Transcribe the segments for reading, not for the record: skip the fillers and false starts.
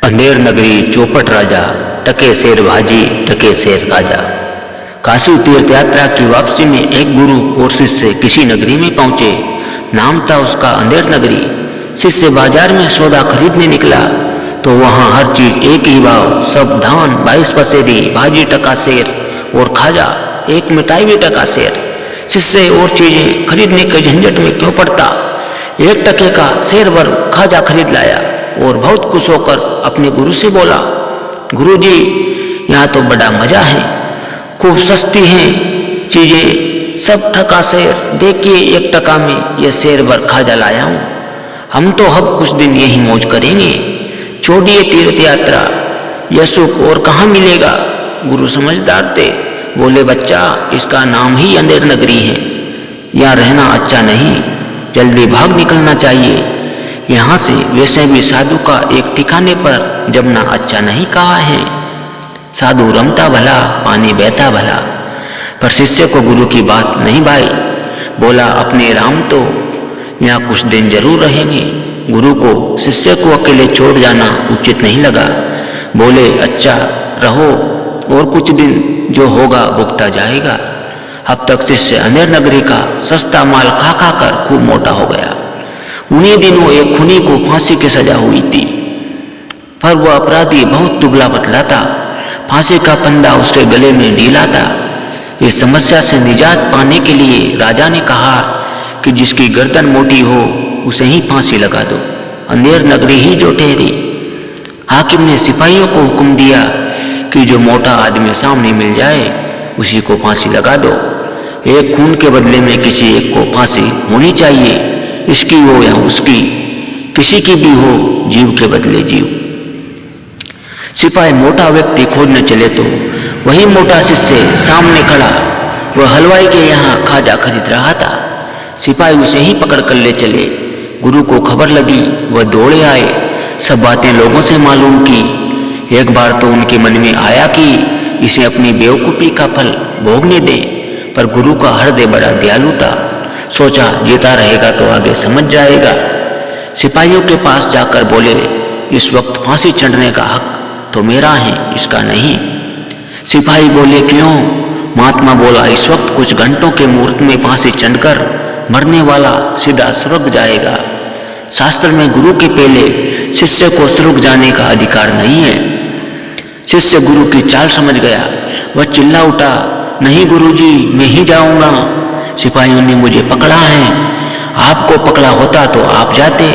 अंधेर नगरी चौपट राजा, टके शेर भाजी टके शेर खाजा। काशी तीर्थ यात्रा की वापसी में एक गुरु और शिष्य किसी नगरी में पहुंचे। नाम था उसका अंधेर नगरी। शिष्य बाजार में सौदा खरीदने निकला तो वहां हर चीज एक ही भाव, सब धान 22 पसेरी, भाजी टका शेर और खाजा एक मिठाई भी टका शेर। शिष्य और चीजें खरीदने के झंझट में क्यों पड़ता, 1 टके का शेर भर खाजा खरीद लाया और बहुत खुश होकर अपने गुरु से बोला, गुरुजी यहाँ तो बड़ा मजा है, खूब सस्ती हैं चीजें, सब टका शेर, देखिए 1 टका में ये शेर भर खाजा लाया हूँ। हम तो अब कुछ दिन यही मौज करेंगे, छोड़िए तीर्थ यात्रा, यह सुख और कहाँ मिलेगा। गुरु समझदार थे, बोले बच्चा इसका नाम ही अंधेर नगरी है, यहाँ रहना अच्छा नहीं, जल्दी भाग निकलना चाहिए यहाँ से। वैसे भी साधु का एक ठिकाने पर जमना अच्छा नहीं कहा है। साधु रमता भला पानी बहता भला। पर शिष्य को गुरु की बात नहीं भाई, बोला अपने राम तो यहाँ कुछ दिन जरूर रहेंगे। गुरु को शिष्य को अकेले छोड़ जाना उचित नहीं लगा। बोले अच्छा रहो और कुछ दिन जो होगा भुगता जाएगा। अब तक शिष्य अंधेर नगरी का सस्ता माल खा खा कर खूब मोटा हो गया। उन्हीं दिनों एक खूनी को फांसी की सजा हुई थी, पर वह अपराधी बहुत दुबला पतला था। फांसी का फंदा उसके गले में ढीला था। इस समस्या से निजात पाने के लिए राजा ने कहा कि जिसकी गर्दन मोटी हो उसे ही फांसी लगा दो। अंधेर नगरी ही जो ठहरी। हाकिम ने सिपाहियों को हुक्म दिया कि जो मोटा आदमी सामने मिल जाए उसी को फांसी लगा दो। एक खून के बदले में किसी एक को फांसी होनी चाहिए, इसकी हो या उसकी, किसी की भी हो, जीव के बदले जीव। सिपाही मोटा व्यक्ति खोजने चले तो वही मोटा शिष्य सामने खड़ा, वह हलवाई के यहाँ खाजा खरीद रहा था। सिपाही उसे ही पकड़ कर ले चले। गुरु को खबर लगी, वह दौड़े आए, सब बातें लोगों से मालूम की। एक बार तो उनके मन में आया कि इसे अपनी बेवकूफ़ी का फल भोगने दे, पर गुरु का हृदय बड़ा दयालु था। सोचा जीता रहेगा तो आगे समझ जाएगा। सिपाहियों के पास जाकर बोले, इस वक्त फांसी चढ़ने का हक तो मेरा है, इसका नहीं। सिपाही बोले क्यों? महात्मा बोला, इस वक्त कुछ घंटों के मुहूर्त में फांसी चढ़कर मरने वाला सीधा स्वर्ग जाएगा। शास्त्र में गुरु के पहले शिष्य को स्वर्ग जाने का अधिकार नहीं है। शिष्य गुरु की चाल समझ गया। वह चिल्ला उठा, नहीं गुरुजी, मैं ही जाऊंगा। सिपाहियों ने मुझे पकड़ा है, आपको पकड़ा होता तो आप जाते।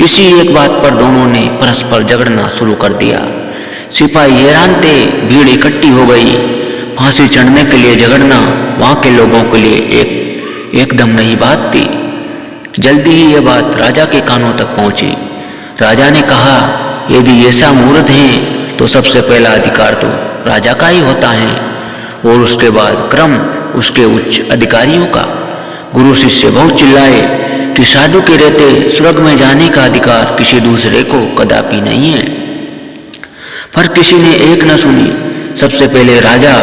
इसी एक बात पर दोनों ने परस्पर झगड़ना शुरू कर दिया। सिपाही हैरान थे, भीड़ इकट्ठी हो गई। फांसी चढ़ने के लिए झगड़ना वहां के लोगों के लिए एकदम नई बात थी। जल्दी ही यह बात राजा के कानों तक पहुंची। राजा ने कहा, यदि ऐसा मुहूर्त है तो सबसे पहला अधिकार तो राजा का ही होता है और उसके बाद क्रम उसके उच्च अधिकारियों का। गुरु शिष्य बहुत चिल्लाए कि साधु के रहते स्वर्ग में जाने का अधिकार किसी दूसरे को कदापि नहीं है, पर किसी ने एक न सुनी। सबसे पहले राजा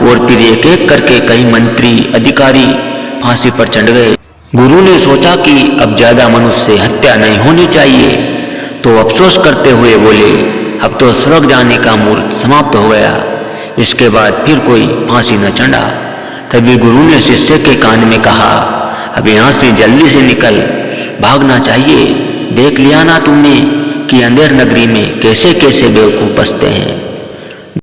और फिर एक एक करके कई मंत्री अधिकारी फांसी पर चढ़ गए। गुरु ने सोचा कि अब ज्यादा मनुष्य हत्या नहीं होनी चाहिए, तो अफसोस करते हुए बोले, अब तो स्वर्ग जाने का मुहूर्त समाप्त हो गया, इसके बाद फिर कोई फांसी न चढ़ा। तभी गुरु ने शिष्य के कान में कहा, अब यहाँ से जल्दी से निकल, भागना चाहिए। देख लिया ना तुमने कि अंधेर नगरी में कैसे कैसे बेवकूफ बसते हैं।